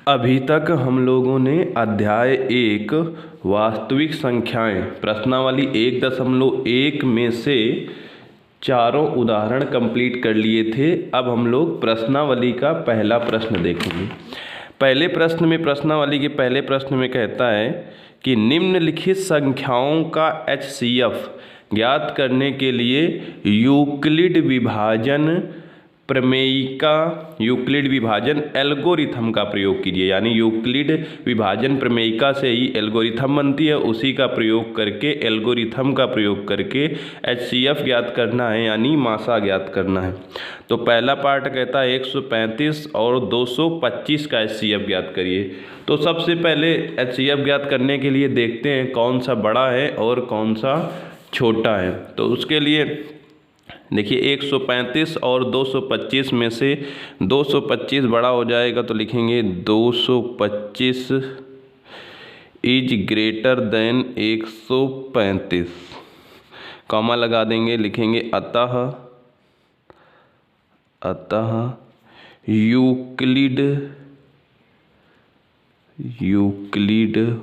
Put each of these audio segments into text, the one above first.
अभी तक हम लोगों ने अध्याय 1 वास्तविक संख्याएं प्रश्नावली 1.1 में से चारों उदाहरण कंप्लीट कर लिए थे। अब हम लोग प्रश्नावली का पहला प्रश्न देखेंगे। पहले प्रश्न में, प्रश्नावली के पहले प्रश्न में कहता है कि निम्नलिखित संख्याओं का HCF ज्ञात करने के लिए यूक्लिड विभाजन यूक्लिड विभाजन एल्गोरिथम का प्रयोग कीजिए। यानी यूक्लिड विभाजन प्रमेयिका से ही एल्गोरिथम बनती है, उसी का प्रयोग करके, एल्गोरिथम का प्रयोग करके HCF ज्ञात करना है, यानी मासा ज्ञात करना है। तो पहला पार्ट कहता है 135 और 225 का HCF ज्ञात करिए। तो सबसे पहले HCF ज्ञात करने के लिए देखते हैं कौन सा बड़ा है और कौन सा छोटा है। तो उसके लिए देखिए 135 और 225 में से 225 बड़ा हो जाएगा तो लिखेंगे 225 इज ग्रेटर देन 135, कॉमा लगा देंगे, लिखेंगे अतः यूक्लिड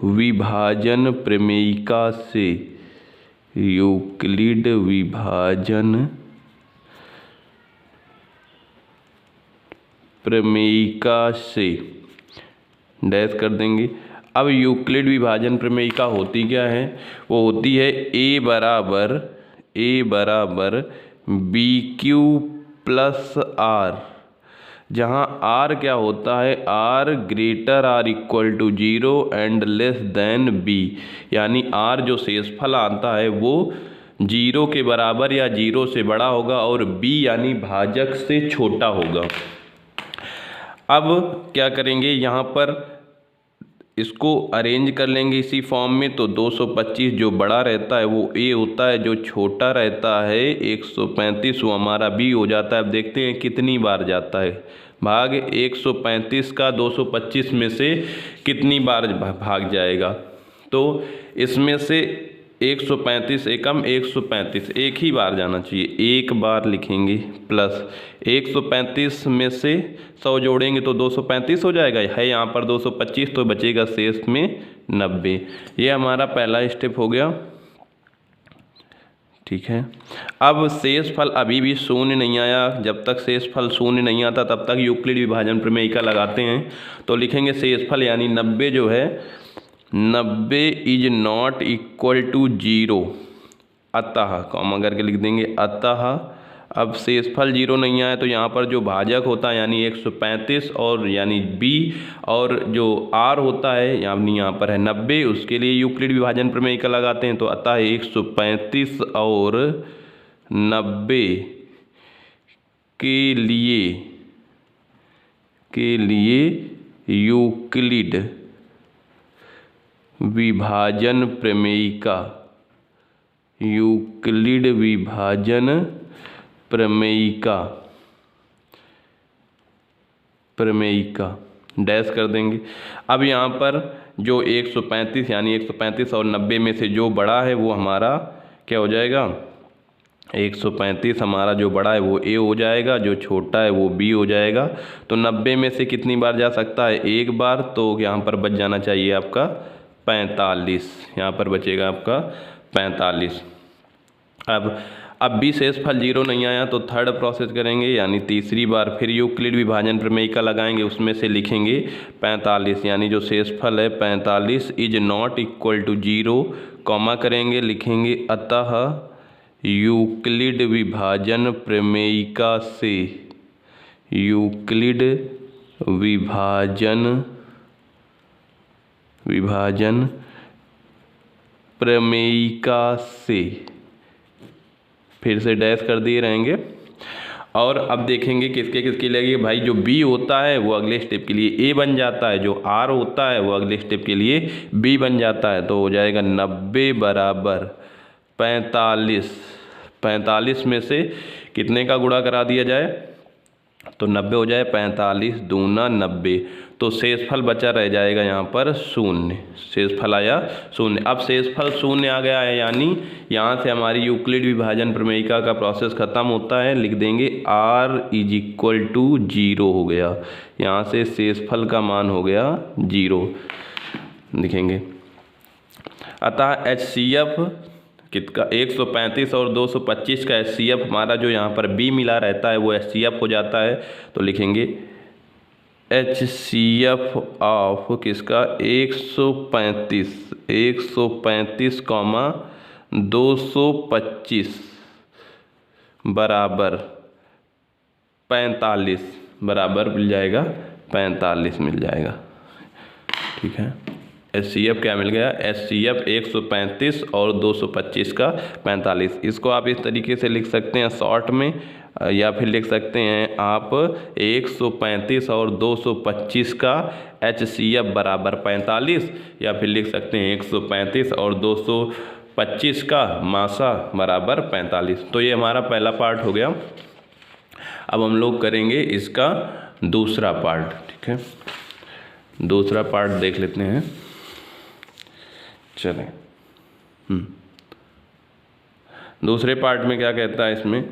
विभाजन प्रमेयिका से डैश कर देंगे। अब यूक्लिड विभाजन प्रमेयिका होती क्या है? वो होती है a बराबर BQ प्लस R, जहाँ R क्या होता है? R greater or equal to 0 and less than B, यानी R जो शेषफल आता है वो 0 के बराबर या 0 से बड़ा होगा और B यानी भाजक से छोटा होगा। अब क्या करेंगे, यहाँ पर इसको अरेंज कर लेंगे इसी फॉर्म में। तो 225 जो बड़ा रहता है वो A होता है, जो छोटा रहता है 135 वो हमारा B हो जाता है। अब देखते हैं कितनी बार जाता है भाग। 135 का 225 में से कितनी बार भाग जाएगा? तो इसमें से 135 एकम 135 एक ही बार जाना चाहिए, एक बार लिखेंगे प्लस 135 में से 100 जोड़ेंगे तो 235 हो जाएगा। है यहाँ पर 225 तो बचेगा शेष में 90। ये हमारा पहला स्टेप हो गया, ठीक है। अब शेषफल अभी भी शून्य नहीं आया। जब तक शेषफल शून्य नहीं आता तब तक यूक्लिड विभाजन प्रमेयिका लगाते हैं। तो लिखेंगे शेषफल यानी 90 जो है 90 इज नॉट इक्वल टू 0, अतः कॉमा करके लिख देंगे अतः। अब शेषफल 0 नहीं आया तो यहाँ पर जो भाजक होता है यानी 135 और यानी B और जो R होता है यानी यहाँ पर है 90, उसके लिए यूक्लिड विभाजन प्रमेयिका लगाते हैं। तो अतः 135 और 90 के लिए यूक्लिड विभाजन प्रमेयिका डैश कर देंगे। अब यहाँ पर जो 135 यानी 135 और 90 में से जो बड़ा है वो हमारा क्या हो जाएगा? 135 हमारा जो बड़ा है वो A हो जाएगा, जो छोटा है वो B हो जाएगा। तो 90 में से कितनी बार जा सकता है? एक बार। तो यहाँ पर बच जाना चाहिए आपका 45, यहाँ पर बचेगा आपका 45। अब भी शेषफल 0 नहीं आया तो थर्ड प्रोसेस करेंगे, यानी तीसरी बार फिर यूक्लिड विभाजन प्रमेयिका लगाएंगे। उसमें से लिखेंगे 45 यानी जो शेषफल है 45 is not equal to 0, comma करेंगे, लिखेंगे अतः यूक्लिड विभाजन प्रमेयिका से फिर से डैश कर दिए रहेंगे। और अब देखेंगे किसके किसके लिए भाई। जो B होता है वो अगले स्टेप के लिए A बन जाता है, जो R होता है वो अगले स्टेप के लिए B बन जाता है। तो हो जाएगा 90 बराबर 45 में से कितने का गुणा करा दिया जाए तो 90 हो जाए, 45 दूना 90। तो शेषफल बचा रह जाएगा यहाँ पर 0, शेषफल आया 0। अब शेषफल 0 आ गया है यानी यहाँ से हमारी यूक्लिड विभाजन प्रमेयिका का प्रोसेस खत्म होता है। लिख देंगे r इज इक्वल टू 0 हो गया। यहाँ से शेषफल का मान हो गया 0 लिखेंगे। अतः HCF कितना 135 और 225 का HCF हमारा जो यहाँ पर B मिला रहता है वो HCF हो जाता है। तो लिखेंगे HCF ऑफ किसका 135 कॉमा 225 बराबर 45 बराबर मिल जाएगा 45 मिल जाएगा। ठीक है, HCF क्या मिल गया HCF 135 और 225 का 45। इसको आप इस तरीके से लिख सकते हैं शॉर्ट में, या फिर लिख सकते हैं आप 135 और 225 का HCF बराबर 45, या फिर लिख सकते हैं 135 और 225 का मासा बराबर 45। तो ये हमारा पहला पार्ट हो गया। अब हम लोग करेंगे इसका दूसरा पार्ट। ठीक है, दूसरा पार्ट देख लेते हैं। चलें, दूसरे पार्ट में क्या कहता है, इसमें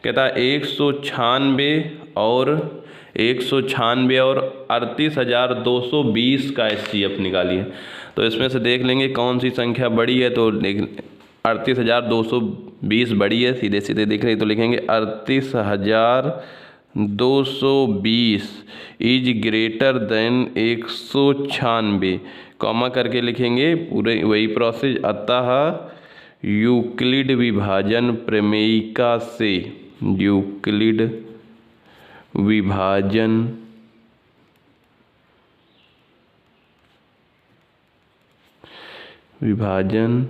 कहता है 196 और 38,220 का HCF निकालिए। तो इसमें से देख लेंगे कौन सी संख्या बड़ी है। तो 38,220 बड़ी है, सीधे सीधे दिख रही, तो लिखेंगे 38,220 इज ग्रेटर देन 196, कॉमा करके लिखेंगे पूरे वही प्रोसेस। अतः यूक्लिड विभाजन प्रमेयिका से, यूक्लिड विभाजन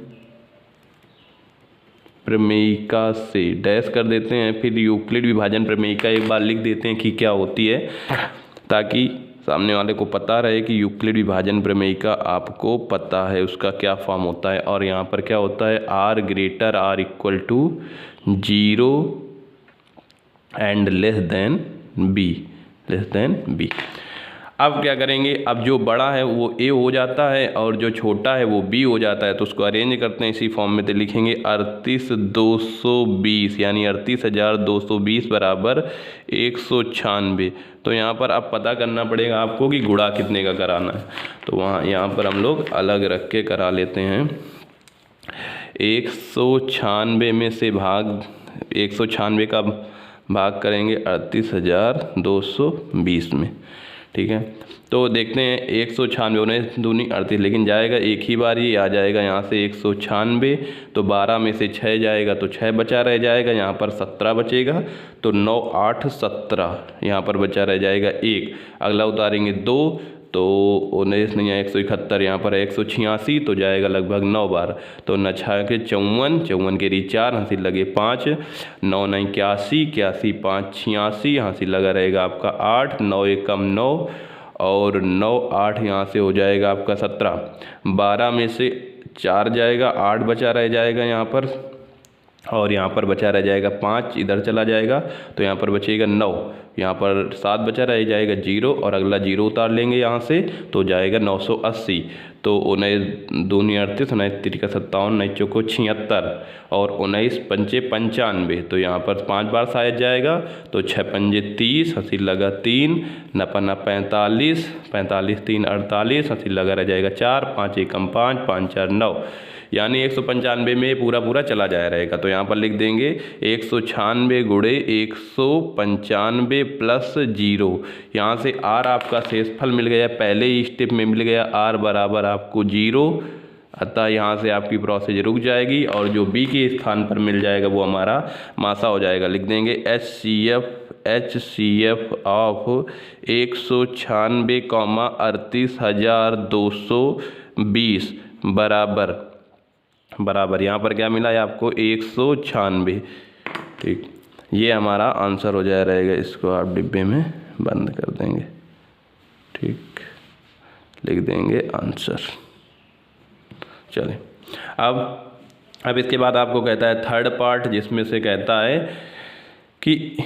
प्रमेयिका से डैश कर देते हैं, फिर यूक्लिड विभाजन प्रमेयिका एक बार लिख देते हैं कि क्या होती है, ताकि सामने वाले को पता रहे कि यूक्लिड विभाजन प्रमेयिका आपको पता है उसका क्या फॉर्म होता है। और यहाँ पर क्या होता है r greater r equal to 0 and less than b। अब क्या करेंगे, अब जो बड़ा है वो a हो जाता है और जो छोटा है वो b हो जाता है। तो उसको अरेंज करते हैं इसी फॉर्म में। तो लिखेंगे 38,220 यानी 38,220 बराबर 196। तो यहाँ पर अब पता करना पड़ेगा आपको कि गुणा कितने का कराना है। तो यहाँ पर हम लोग अलग रख के करा लेते हैं। 196 में से 196 का भाग करेंगे 38,220 में। ठीक है, तो देखते हैं 196 दूनी 38, लेकिन जाएगा एक ही बार ये आ जाएगा यहाँ से 196। तो 12 में से 6 जाएगा तो 6 बचा रह जाएगा, यहाँ पर 17 बचेगा। तो 9 8 17 यहाँ पर बचा रह जाएगा 1। अगला उतारेंगे 2 तो 19 नहीं है 171, यहाँ पर 186 तो जाएगा लगभग 9 बार। तो 9 के 54 के 4 हासिल लगे 5, 9 9 81, 5 86 हासिल लगा रहेगा आपका 8, 9 1 कम 9 और 9 8 यहाँ से हो जाएगा आपका 17। 12 में से 4 जाएगा, 8 बचा रह जाएगा यहाँ पर, और यहाँ पर बचा रह जाएगा 5, इधर चला जाएगा तो यहाँ पर बचेगा 9, यहाँ पर 7 बचा रह जाएगा 0 और अगला 0 उतार लेंगे यहाँ से तो जाएगा 980। तो 19 दूनी 38, 19 तिरका 57, 19 चौको 76 और 19 पंचे 95। तो यहाँ पर 5 बार शायद जाएगा तो 6 पंजे 30 हासिल लगा 3, 9 पन्ना 45, 45 3 48 हासिल लगा रह जाएगा 4, 5 1 कम 5, 5 4 9 यानी 195 में पूरा चला जाया रहेगा। तो यहाँ पर लिख देंगे 196 गुणे 195 प्लस 0। यहाँ से r आपका शेषफल मिल गया, पहले ही स्टेप में मिल गया r बराबर आपको 0। अतः यहाँ से आपकी प्रोसेस रुक जाएगी और जो b के स्थान पर मिल जाएगा वो हमारा मासा हो जाएगा। लिख देंगे HCF ऑफ 196, 38,220 बराबर यहाँ पर क्या मिला है आपको 196। ठीक, ये हमारा आंसर हो जाया रहेगा। इसको आप डिब्बे में बंद कर देंगे। ठीक, लिख देंगे आंसर। चलिए, अब इसके बाद आपको कहता है थर्ड पार्ट, जिसमें से कहता है कि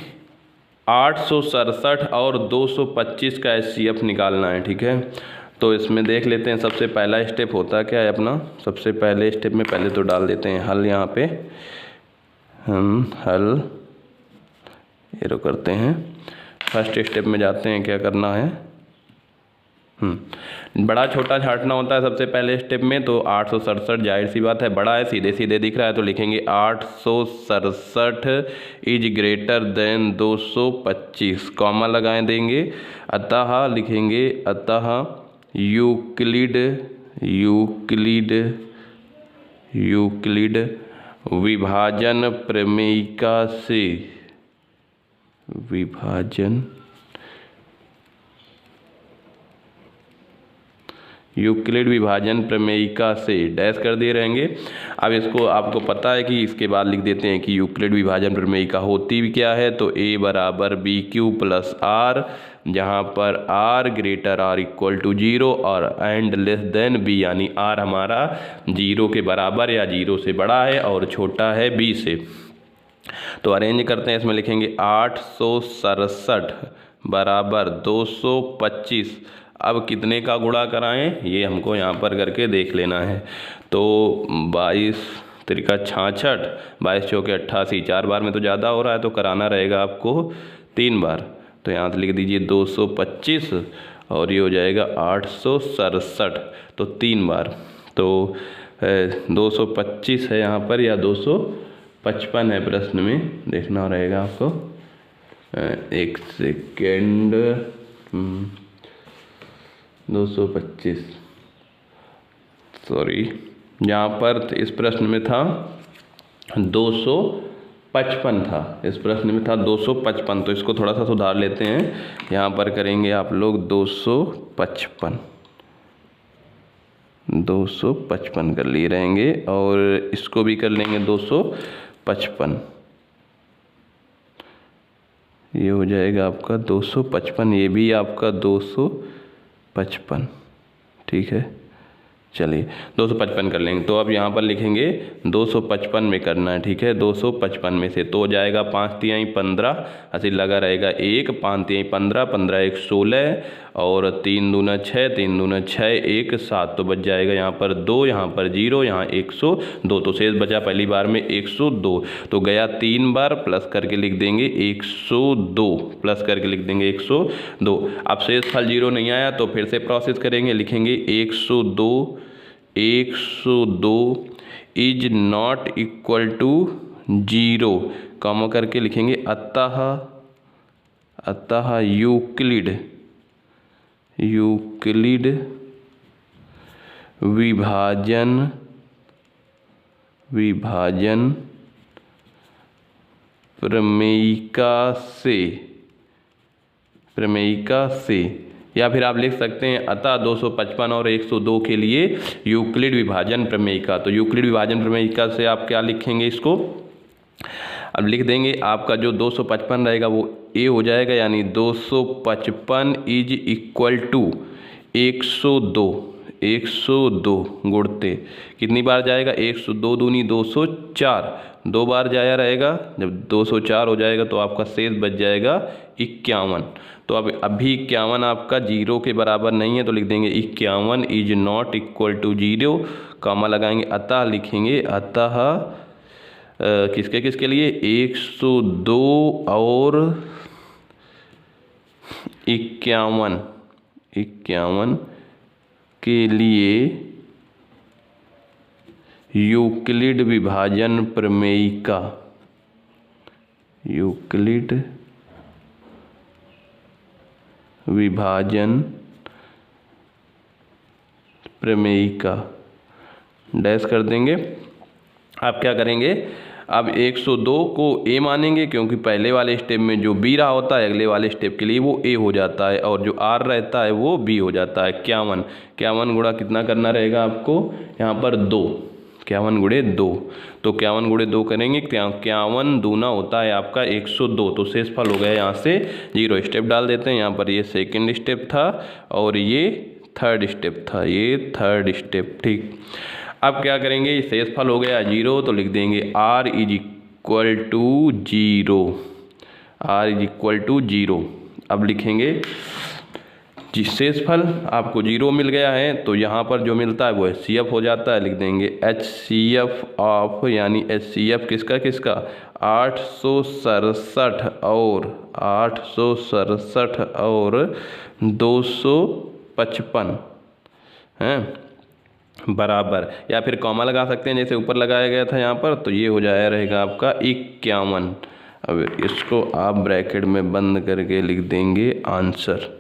867 और 225 का HCF निकालना है। ठीक है, तो इसमें देख लेते हैं। सबसे पहला स्टेप होता क्या है अपना, सबसे पहले स्टेप में पहले तो डाल देते हैं हल। यहाँ पे हम हल एरो करते हैं। फर्स्ट स्टेप में जाते हैं, क्या करना है, बड़ा छोटा छांटना होता है सबसे पहले स्टेप में। तो 867 जाहिर सी बात है बड़ा है, सीधे सीधे दिख रहा है, तो लिखेंगे 867 इज ग्रेटर देन 225, कॉमा लगाए देंगे। अतः लिखेंगे, अतः यूक्लिड विभाजन प्रमेयिका से, यूक्लिड विभाजन प्रमेयिका से डैश कर दिए रहेंगे। अब इसको आपको पता है कि इसके बाद लिख देते हैं कि यूक्लिड विभाजन प्रमेयिका होती भी क्या है, तो a बराबर बी क्यू प्लस आर, जहाँ पर r greater or equal to 0 और एंड लेस देन b, यानी r हमारा 0 के बराबर या 0 से बड़ा है और छोटा है b से। तो अरेंज करते हैं, इसमें लिखेंगे 867 बराबर 225। अब कितने का गुणा कराएं ये हमको यहाँ पर करके देख लेना है। तो 22 त्रिका 66, 22 चौके 88, 4 बार में तो ज़्यादा हो रहा है, तो कराना रहेगा आपको 3 बार। तो यहाँ से लिख दीजिए 225 और ये हो जाएगा 867, तो 3 बार। तो 225 है यहाँ पर या 255 है, प्रश्न में देखना रहेगा आपको। एक सेकेंड, 225 सॉरी, यहाँ पर इस प्रश्न में था 255 था, इस प्रश्न में था 255, तो इसको थोड़ा सा सुधार लेते हैं। यहाँ पर करेंगे आप लोग 255 कर लिए रहेंगे और इसको भी कर लेंगे 255, ये हो जाएगा आपका 255, ये भी आपका 255, ठीक है। चलिए 255 कर लेंगे। तो अब यहाँ पर लिखेंगे 255 में करना है, ठीक है। 255 में से तो हो जाएगा 5 तिहाई 15, ऐसे लगा रहेगा 1, 5 तिहाई 15, 15 1 16 और 3 दूना 6, 3 दूना 6 1 7, तो बच जाएगा यहाँ पर 2, यहाँ पर 0, यहाँ 102, तो शेष बचा पहली बार में 102, तो गया 3 बार, प्लस करके लिख देंगे 102, प्लस करके लिख देंगे 102। अब शेष फल 0 नहीं आया तो फिर से प्रोसेस करेंगे, लिखेंगे 102 is not equal to 0, comma करके लिखेंगे अतः यूक्लिड विभाजन प्रमेयिका से, या फिर आप लिख सकते हैं अतः 255 और 102 के लिए यूक्लिड विभाजन प्रमेयिका। तो यूक्लिड विभाजन प्रमेयिका से आप क्या लिखेंगे, इसको अब लिख देंगे, आपका जो 255 रहेगा वो ए हो जाएगा, यानी 255 इज इक्वल टू 102 गुणते कितनी बार जाएगा, 102 दूनी 204, 2 बार जाया रहेगा। जब 204 हो जाएगा तो आपका शेष बच जाएगा 51। तो अब अभी 51 आपका 0 के बराबर नहीं है, तो लिख देंगे 51 is not equal to 0, comma लगाएंगे, अतः लिखेंगे, अतः किसके किसके लिए, 102 और 51 के लिए यूक्लिड विभाजन प्रमेयिका डैश कर देंगे। आप क्या करेंगे, अब 102 को ए मानेंगे, क्योंकि पहले वाले स्टेप में जो बी रहा होता है अगले वाले स्टेप के लिए वो ए हो जाता है, और जो आर रहता है वो बी हो जाता है। 51 गुणा कितना करना रहेगा आपको, यहाँ पर 2, 51 गुणे 2, तो 51 गुणे 2 करेंगे, 51 दूना होता है आपका 102, तो शेष फल हो गया यहाँ से 0। स्टेप डाल देते हैं, यहाँ पर ये सेकेंड स्टेप था और ये थर्ड स्टेप था, ये थर्ड स्टेप, ठीक। अब क्या करेंगे, शेष फल हो गया 0, तो लिख देंगे r इज इक्वल टू 0। अब लिखेंगे शेषफल आपको 0 मिल गया है, तो यहाँ पर जो मिलता है वो HCF हो जाता है। लिख देंगे HCF ऑफ, यानी HCF किसका किसका 867 और 255 हैं, बराबर, या फिर कॉमा लगा सकते हैं जैसे ऊपर लगाया गया था यहाँ पर, तो ये हो जाया रहेगा आपका 51। अब इसको आप ब्रैकेट में बंद करके लिख देंगे आंसर।